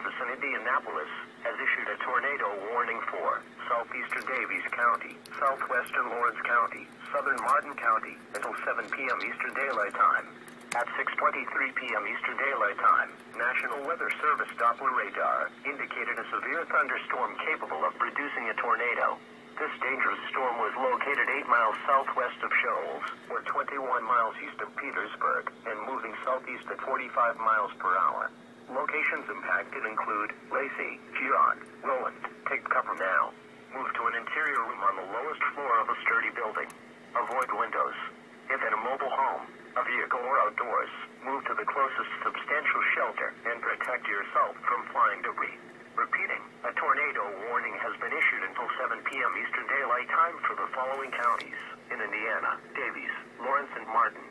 Service in Indianapolis has issued a tornado warning for southeastern Daviess County, southwestern Lawrence County, southern Martin County until 7 p.m. Eastern Daylight Time. At 6:23 p.m. Eastern Daylight Time, National Weather Service Doppler radar indicated a severe thunderstorm capable of producing a tornado. This dangerous storm was located 8 miles southwest of Shoals, or 21 miles east of Petersburg, and moving southeast at 45 miles per hour. Locations impacted include Lacey, Giron, Roland. Take cover now. Move to an interior room on the lowest floor of a sturdy building. Avoid windows. If in a mobile home, a vehicle, or outdoors, move to the closest substantial shelter and protect yourself from flying debris. Repeating, a tornado warning has been issued until 7 p.m. Eastern Daylight Time for the following counties in Indiana: Daviess, Lawrence, and Martin.